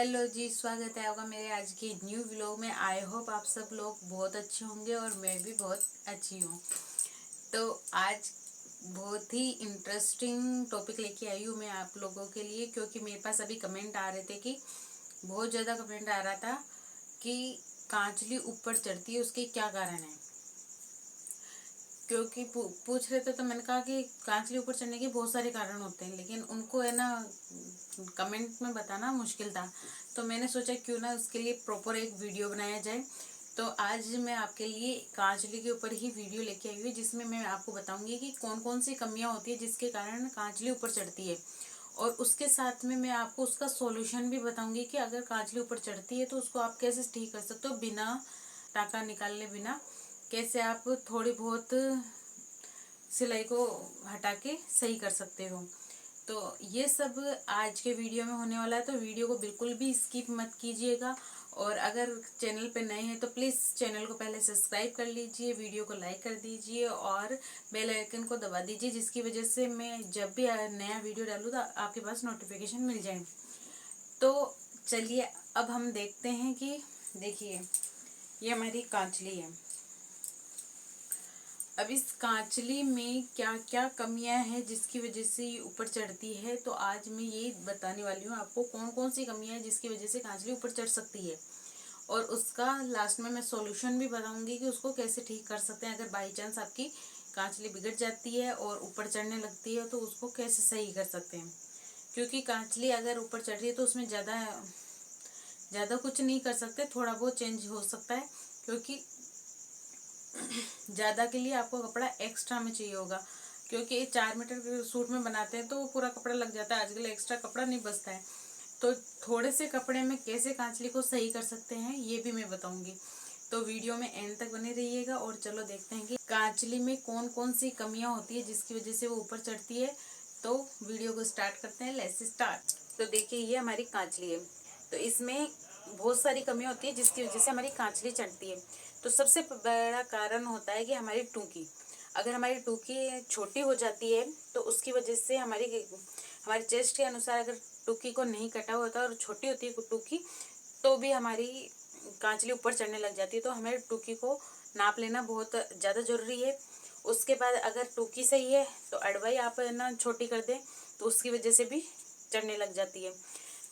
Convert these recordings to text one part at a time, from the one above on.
Hello जी, स्वागत है आपका मेरे आज के न्यू व्लॉग में। आई होप आप सब लोग बहुत अच्छे होंगे और मैं भी बहुत अच्छी हूँ। तो आज बहुत ही इंटरेस्टिंग टॉपिक लेके आई हूँ मैं आप लोगों के लिए, क्योंकि मेरे पास अभी कमेंट आ रहे थे कि बहुत ज़्यादा कमेंट आ रहा था कि कांचली ऊपर चढ़ती है, उसके क्या कारण है। क्योंकि पूछ रहे थे तो मैंने कहा कि कांचली ऊपर चढ़ने के बहुत सारे कारण होते हैं, लेकिन उनको है ना कमेंट में बताना मुश्किल था। तो मैंने सोचा क्यों ना उसके लिए प्रॉपर एक वीडियो बनाया जाए। तो आज मैं आपके लिए कांचली के ऊपर ही वीडियो लेके आई हुई, जिसमें मैं आपको बताऊंगी कि कौन कौन सी कमियां होती है जिसके कारण कांचली ऊपर चढ़ती है। और उसके साथ में मैं आपको उसका सॉल्यूशन भी बताऊंगी कि अगर कांचली ऊपर चढ़ती है तो उसको आप कैसे ठीक कर सकते हो बिना टाका निकालने बिना। कैसे आप थोड़ी बहुत सिलाई को हटा के सही कर सकते हो। तो ये सब आज के वीडियो में होने वाला है, तो वीडियो को बिल्कुल भी स्किप मत कीजिएगा। और अगर चैनल पे नए हैं तो प्लीज़ चैनल को पहले सब्सक्राइब कर लीजिए, वीडियो को लाइक कर दीजिए और बेल आइकन को दबा दीजिए, जिसकी वजह से मैं जब भी नया वीडियो डालूँ तो आपके पास नोटिफिकेशन मिल जाए। तो चलिए अब हम देखते हैं कि देखिए ये हमारी कांचली है। अब इस कांचली में क्या क्या कमियां हैं जिसकी वजह से ये ऊपर चढ़ती है, तो आज मैं ये बताने वाली हूँ आपको कौन कौन सी कमियां हैं जिसकी वजह से कांचली ऊपर चढ़ सकती है। और उसका लास्ट में मैं सॉल्यूशन भी बताऊंगी कि उसको कैसे ठीक कर सकते हैं। अगर बाई चांस आपकी कांचली बिगड़ जाती है और ऊपर चढ़ने लगती है तो उसको कैसे सही कर सकते हैं। क्योंकि कांचली अगर ऊपर चढ़ रही है तो उसमें ज़्यादा कुछ नहीं कर सकते, थोड़ा बहुत चेंज हो सकता है। क्योंकि ज़्यादा के लिए आपको कपड़ा एक्स्ट्रा में चाहिए होगा, क्योंकि 4 मीटर के सूट में बनाते हैं तो वो पूरा कपड़ा लग जाता है, आजकल एक्स्ट्रा कपड़ा नहीं बचता है। तो थोड़े से कपड़े में कैसे कांचली को सही कर सकते हैं ये भी मैं बताऊंगी। तो वीडियो में एंड तक बने रहिएगा और चलो देखते हैं कि कांचली में कौन कौन सी कमियां होती है जिसकी वजह से वो ऊपर चढ़ती है। तो वीडियो को स्टार्ट करते हैं, लेट्स स्टार्ट। तो देखिए ये हमारी कांचली है, तो इसमें बहुत सारी कमियां होती है जिसकी वजह से हमारी कांचली चढ़ती है। तो सबसे बड़ा कारण होता है कि हमारी टूकी, अगर हमारी टूकी छोटी हो जाती है तो उसकी वजह से हमारे चेस्ट के अनुसार अगर टूकी को नहीं कटा हुआ होता और छोटी होती है टूकी तो भी हमारी कांचली ऊपर चढ़ने लग जाती है। तो हमें टूकी को नाप लेना बहुत ज़्यादा ज़रूरी है। उसके बाद अगर टूकी सही है तो अड़वाई आप ना छोटी कर दें तो उसकी वजह से भी चढ़ने लग जाती है।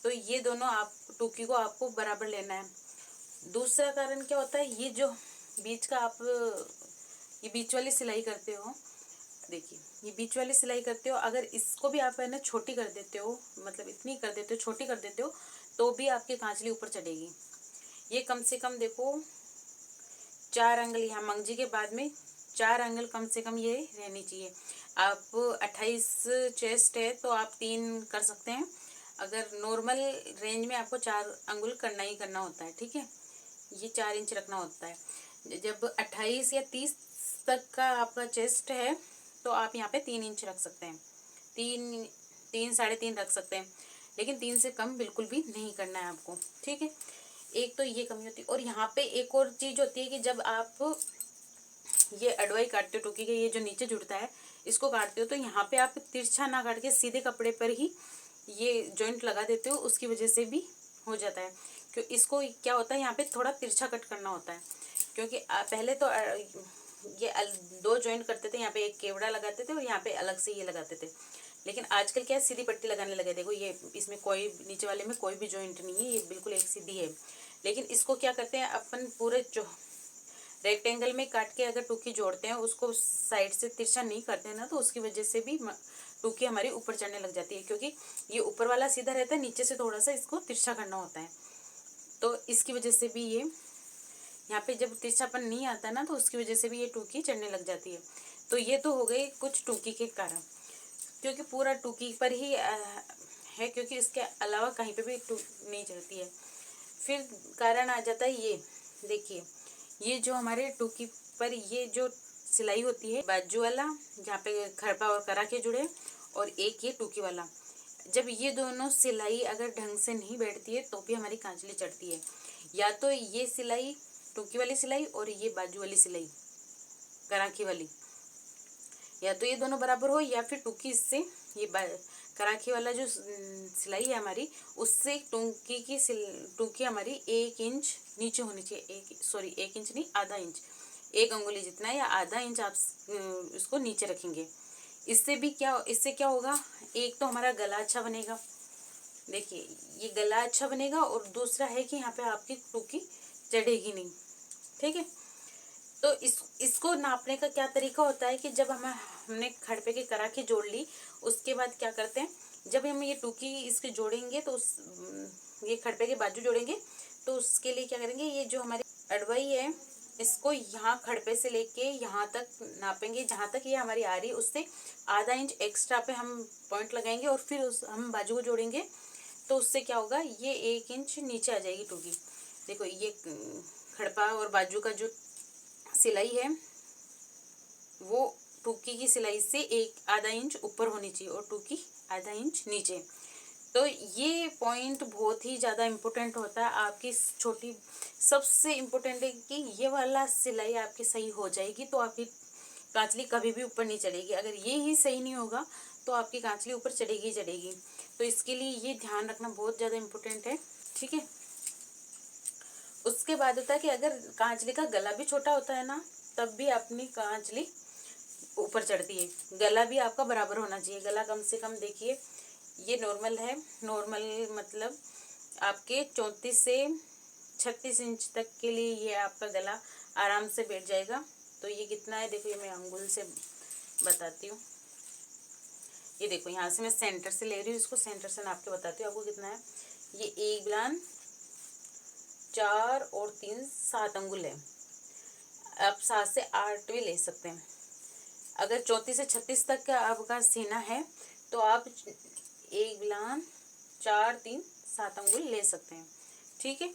तो ये दोनों आप टूकी को आपको बराबर लेना है। दूसरा कारण क्या होता है, ये जो बीच का आप ये बीच वाली सिलाई करते हो, देखिए ये बीच वाली सिलाई करते हो, अगर इसको भी आप है ना छोटी कर देते हो, मतलब इतनी कर देते हो, छोटी कर देते हो, तो भी आपकी कांचली ऊपर चढ़ेगी। ये कम से कम देखो 4 अंगल, यहाँ मंगजी के बाद में 4 अंगल कम से कम ये रहनी चाहिए। आप 28 चेस्ट है तो आप 3 कर सकते हैं। अगर नॉर्मल रेंज में आपको 4 अंगुल करना ही करना होता है, ठीक है। ये 4 इंच रखना होता है। जब 28 या 30 तक का आपका चेस्ट है तो आप यहाँ पे 3 इंच रख सकते हैं, 3 3 3.5 रख सकते हैं, लेकिन 3 से कम बिल्कुल भी नहीं करना है आपको, ठीक है। एक तो ये कमी होती है। और यहाँ पे एक और चीज होती है कि जब आप ये अडवाई काटते हो टोकी के, ये जो नीचे जुड़ता है इसको काटते हो, तो यहाँ पे आप तिरछा ना काट के सीधे कपड़े पर ही ये जॉइंट लगा देते हो, उसकी वजह से भी हो जाता है। क्यों इसको क्या होता है, यहाँ पे थोड़ा तिरछा कट करना होता है। क्योंकि पहले तो ये 2 जॉइंट करते थे, यहाँ पे एक केवड़ा लगाते थे और यहाँ पे अलग से ये लगाते थे। लेकिन आजकल क्या है, सीधी पट्टी लगाने लगे। देखो ये इसमें कोई नीचे वाले में कोई भी जॉइंट नहीं है, ये बिल्कुल एक सीधी है। लेकिन इसको क्या करते हैं अपन, पूरे जो रेक्टेंगल में काट के अगर टूकी जोड़ते हैं, उसको साइड से तिरछा नहीं करते हैं ना, तो उसकी वजह से भी टूकी हमारी ऊपर चढ़ने लग जाती है। क्योंकि ये ऊपर वाला सीधा रहता है, नीचे से थोड़ा सा इसको तिरछा करना होता है। तो इसकी वजह से भी ये यहाँ पे जब तिरछापन नहीं आता ना, तो उसकी वजह से भी ये टूकी चढ़ने लग जाती है। तो ये तो हो गई कुछ टूकी के कारण, क्योंकि पूरा टूकी पर ही है, क्योंकि इसके अलावा कहीं पे भी नहीं चढ़ती है। फिर कारण आ जाता है ये, देखिए ये जो हमारे टूकी पर ये जो सिलाई होती है, बाजू वाला जहाँ पे खरपा और करा के जुड़े, और एक ये टूकी वाला, जब ये दोनों सिलाई अगर ढंग से नहीं बैठती है तो भी हमारी कांचली चढ़ती है। या तो ये सिलाई टूकी वाली सिलाई और ये बाजू वाली सिलाई कराखी वाली, या तो ये दोनों बराबर हो या फिर टूकी इससे ये कराखी वाला जो सिलाई है हमारी उससे टूकी हमारी 1 इंच नीचे होनी चाहिए। 1 इंच नहीं, आधा इंच, 1 अंगुली जितना या आधा इंच आप इसको नीचे रखेंगे। इससे क्या होगा, एक तो हमारा गला अच्छा बनेगा, देखिए ये गला अच्छा बनेगा, और दूसरा है कि यहाँ पे आपकी टूकी चढ़ेगी नहीं। ठीक है, तो इसको नापने का क्या तरीका होता है कि जब हमने खड़पे की कराखी जोड़ ली, उसके बाद क्या करते हैं, जब हम ये टूकी इसके जोड़ेंगे तो ये खड़पे के बाजू जोड़ेंगे, तो उसके लिए क्या करेंगे, ये जो हमारी अड़वाई है इसको यहाँ खड़पे से लेके यहाँ तक नापेंगे, जहाँ तक ये हमारी आ रही उससे आधा इंच एक्स्ट्रा पे हम पॉइंट लगाएंगे, और फिर हम बाजू को जोड़ेंगे। तो उससे क्या होगा, ये 1 इंच नीचे आ जाएगी टूकी। देखो ये खड़पा और बाजू का जो सिलाई है वो टूकी की सिलाई से आधा इंच ऊपर होनी चाहिए और टूकी आधा इंच नीचे। तो ये पॉइंट बहुत ही ज़्यादा इम्पोर्टेंट होता है आपकी छोटी, सबसे इम्पोर्टेंट है कि ये वाला सिलाई आपकी सही हो जाएगी तो आपकी कांचली कभी भी ऊपर नहीं चढ़ेगी। अगर ये ही सही नहीं होगा तो आपकी कांचली ऊपर चढ़ेगी चढ़ेगी। तो इसके लिए ये ध्यान रखना बहुत ज़्यादा इम्पोर्टेंट है। ठीक है, उसके बाद होता है कि अगर कांचली का गला भी छोटा होता है ना, तब भी अपनी कांचली ऊपर चढ़ती है। गला भी आपका बराबर होना चाहिए, गला कम से कम देखिए ये नॉर्मल है, नॉर्मल मतलब आपके 34 से 36 इंच तक के लिए ये आपका गला आराम से बैठ जाएगा। तो ये कितना है देखो, ये मैं अंगुल से बताती हूँ। ये देखो यहाँ से मैं सेंटर से ले रही हूँ, इसको सेंटर से नाप के बताती हूँ आपको कितना है। ये 1 बिलान 4 और 3 7 अंगुल है। आप 7 से 8 भी ले सकते हैं। अगर 34 से 36 तक का आपका सीना है तो आप 1 बिलान 4 3 7 अंगुल ले सकते हैं। ठीक है,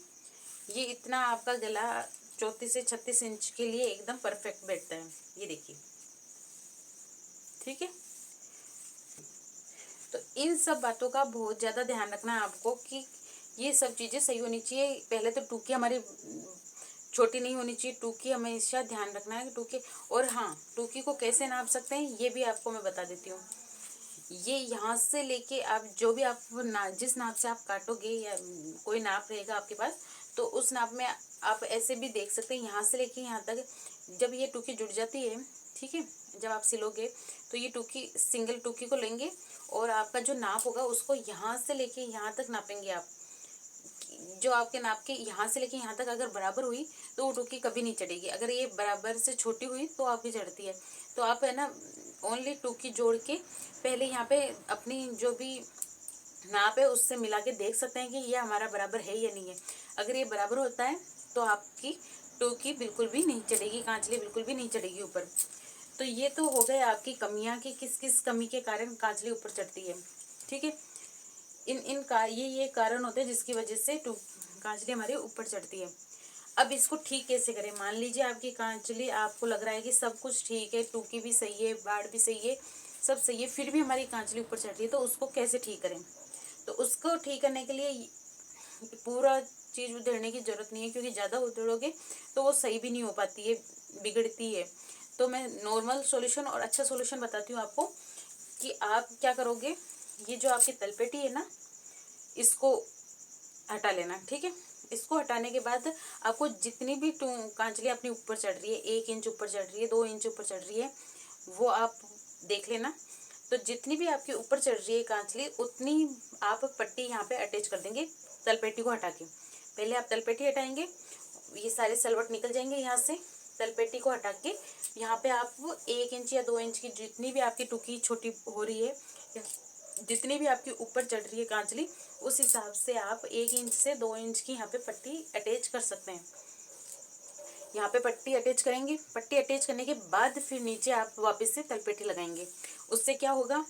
ये इतना आपका गला 34 से 36 इंच के लिए एकदम परफेक्ट बैठता है। ये देखिए, ठीक है। तो इन सब बातों का बहुत ज़्यादा ध्यान रखना है आपको कि ये सब चीज़ें सही होनी चाहिए। पहले तो टूकी हमारी छोटी नहीं होनी चाहिए, टूकी हमेशा ध्यान रखना है टूकी। और हाँ, टूकी को कैसे नाप सकते हैं ये भी आपको मैं बता देती हूँ। ये यहाँ से लेके आप जो भी आप जिस नाप से आप काटोगे या कोई नाप रहेगा आपके पास, तो उस नाप में आप ऐसे भी देख सकते हैं। यहाँ से लेके यहाँ तक जब ये टूकी जुड़ जाती है, ठीक है, जब आप सिलोगे तो ये टूकी सिंगल टूकी को लेंगे और आपका जो नाप होगा उसको यहाँ से लेके यहाँ तक नापेंगे आप। जो आपके नाप के यहाँ से लेके यहाँ तक अगर बराबर हुई तो वो टूकी कभी नहीं चढ़ेगी। अगर ये बराबर से छोटी हुई तो आपकी चढ़ती है। तो आप है ना ओनली टूकी जोड़ के पहले यहाँ पे अपनी जो भी नाप है उससे मिला के देख सकते हैं कि ये हमारा बराबर है या नहीं है। अगर ये बराबर होता है तो आपकी टूकी बिल्कुल भी नहीं चढ़ेगी, कांचली बिल्कुल भी नहीं चढ़ेगी ऊपर। तो ये तो हो गए आपकी कमियां कि किस किस कमी के कारण कांचली ऊपर चढ़ती है। ठीक है, ये कारण होते हैं जिसकी वजह से कांचली हमारी ऊपर चढ़ती है। अब इसको ठीक कैसे करें, मान लीजिए आपकी कांचली आपको लग रहा है कि सब कुछ ठीक है, टूकी भी सही है, बाड़ भी सही है, सब सही है, फिर भी हमारी कांचली ऊपर चढ़ रही है, तो उसको कैसे ठीक करें। तो उसको ठीक करने के लिए पूरा चीज़ उधेड़ने की जरूरत नहीं है, क्योंकि ज़्यादा उधेड़ोगे तो वो सही भी नहीं हो पाती है, बिगड़ती है। तो मैं नॉर्मल सॉल्यूशन और अच्छा सॉल्यूशन बताती हूँ आपको कि आप क्या करोगे। ये जो आपकी तलपेटी है ना, इसको हटा लेना। ठीक है, इसको हटाने के बाद आपको जितनी भी कांचली अपनी ऊपर चढ़ रही है, 1 इंच ऊपर चढ़ रही है, 2 इंच ऊपर चढ़ रही है, वो आप देख लेना। तो जितनी भी आपकी ऊपर चढ़ रही है कांचली, उतनी आप पट्टी यहाँ पे अटैच कर देंगे तलपेटी को हटा के। पहले आप तलपेटी हटाएंगे, ये सारे सलवट निकल जाएंगे यहाँ से। तलपेटी को हटा के यहाँ पे आप 1 इंच या 2 इंच की जितनी भी आपकी टुकी छोटी हो रही है, जितनी भी आपकी ऊपर चढ़ रही है कांचली, उस हिसाब से आप 1 इंच से 2 इंच की यहाँ पे पट्टी अटैच कर सकते हैं। यहाँ पे पट्टी अटैच करेंगे, पट्टी अटैच करने के बाद फिर नीचे आप वापस से तलपेटी लगाएंगे। उससे क्या होगा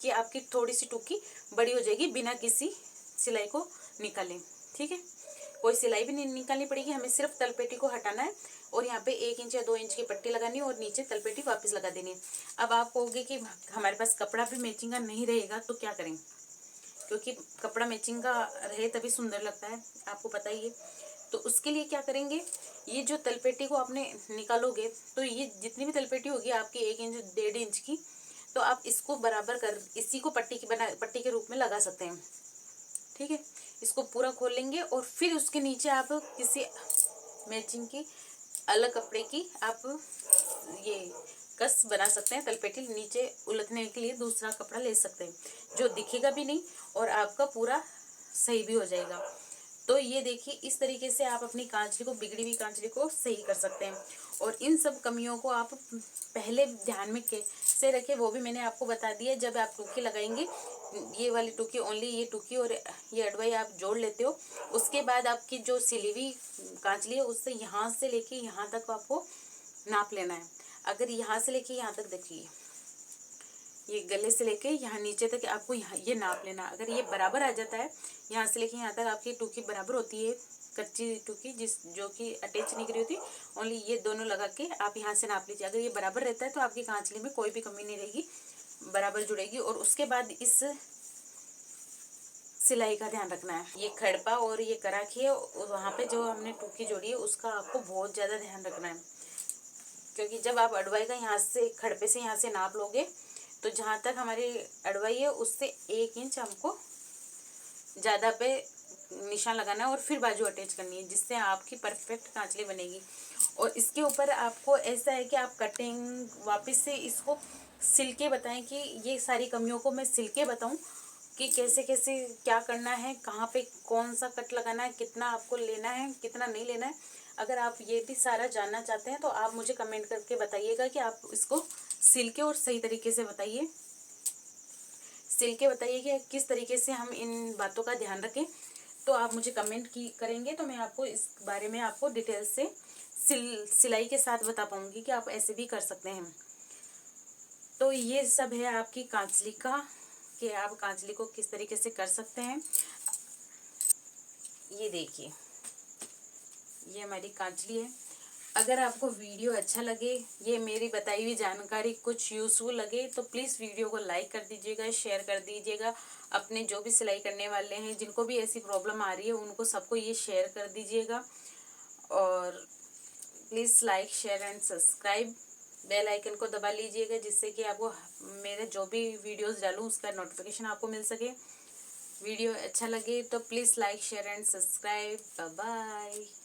कि आपकी थोड़ी सी टुकी बड़ी हो जाएगी बिना किसी सिलाई को निकालें। ठीक है, कोई सिलाई भी नहीं निकालनी पड़ेगी, हमें सिर्फ तलपेटी को हटाना है और यहाँ पे 1 इंच या 2 इंच की पट्टी लगानी है और नीचे तलपेटी वापस लगा देनी है। अब आप कहोगे कि हमारे पास कपड़ा भी मैचिंग का नहीं रहेगा तो क्या करें, क्योंकि कपड़ा मैचिंग का रहे तभी सुंदर लगता है, आपको पता ही है। तो उसके लिए क्या करेंगे, ये जो तलपेटी को आपने निकालोगे तो ये जितनी भी तलपेटी होगी आपकी 1 इंच 1.5 इंच की, तो आप इसको बराबर कर इसी को पट्टी के रूप में लगा सकते हैं। ठीक है, इसको पूरा खोल लेंगे और फिर उसके नीचे आप किसी मैचिंग की अलग कपड़े की आप ये कस बना सकते हैं। तलपेटी नीचे उलटने के लिए दूसरा कपड़ा ले सकते हैं, जो दिखेगा भी नहीं और आपका पूरा सही भी हो जाएगा। तो ये देखिए, इस तरीके से आप अपनी कांचली को, बिगड़ी हुई कांचली को सही कर सकते हैं। और इन सब कमियों को आप पहले ध्यान में कैसे रखें वो भी मैंने आपको बता दिया। जब आप टूकी लगाएंगे, ये वाली टूकी ओनली, ये टूकी और ये अडवाई आप जोड़ लेते हो, उसके बाद आपकी जो सिली हुई कांचली है उससे यहाँ से लेके यहाँ तक आपको नाप लेना है। अगर यहाँ से लेके यहाँ तक देखिए, ये गले से लेके यहाँ नीचे तक आपको यहाँ ये नाप लेना। अगर ये बराबर आ जाता है, यहाँ से लेके यहाँ तक आपकी टूकी बराबर होती है, कच्ची टूकी जो कि अटैच नहीं करी होती, ओनली ये दोनों लगा के आप यहाँ से नाप लीजिए। अगर ये बराबर रहता है तो आपकी कांचली में कोई भी कमी नहीं रहेगी, बराबर जुड़ेगी। और उसके बाद इस सिलाई का ध्यान रखना है, ये खड़पा और ये कराखी है, वहाँ पे जो हमने टूकी जोड़ी है उसका आपको बहुत ज़्यादा ध्यान रखना है। क्योंकि जब आप अडवाई का यहाँ से खड़पे से यहाँ से नाप लोगे तो जहाँ तक हमारी अडवाई है उससे 1 इंच हमको ज़्यादा पे निशान लगाना है और फिर बाजू अटैच करनी है, जिससे आपकी परफेक्ट कांचली बनेगी। और इसके ऊपर आपको ऐसा है कि आप कटिंग वापस से इसको सिल के बताएं, कि ये सारी कमियों को मैं सिल के बताऊँ कि कैसे कैसे क्या करना है, कहाँ पे कौन सा कट लगाना है, कितना आपको लेना है, कितना नहीं लेना है। अगर आप ये भी सारा जानना चाहते हैं तो आप मुझे कमेंट करके बताइएगा कि आप इसको सिल के और सही तरीके से बताइए, सिल के बताइए कि किस तरीके से हम इन बातों का ध्यान रखें। तो आप मुझे कमेंट करेंगे तो मैं आपको इस बारे में आपको डिटेल से सिलाई के साथ बता पाऊंगी कि आप ऐसे भी कर सकते हैं। तो ये सब है आपकी कांचली का, कि आप कांचली को किस तरीके से कर सकते हैं। ये देखिए, ये हमारी कांचली है। अगर आपको वीडियो अच्छा लगे, ये मेरी बताई हुई जानकारी कुछ यूज़फुल लगे तो प्लीज़ वीडियो को लाइक कर दीजिएगा, शेयर कर दीजिएगा। अपने जो भी सिलाई करने वाले हैं, जिनको भी ऐसी प्रॉब्लम आ रही है, उनको सबको ये शेयर कर दीजिएगा। और please like, share and subscribe, bell icon को दबा लीजिएगा, जिससे कि आपको मेरे जो भी वीडियोस डालूँ उसका नोटिफिकेशन आपको मिल सके। वीडियो अच्छा लगे तो please like, share and subscribe. Bye bye.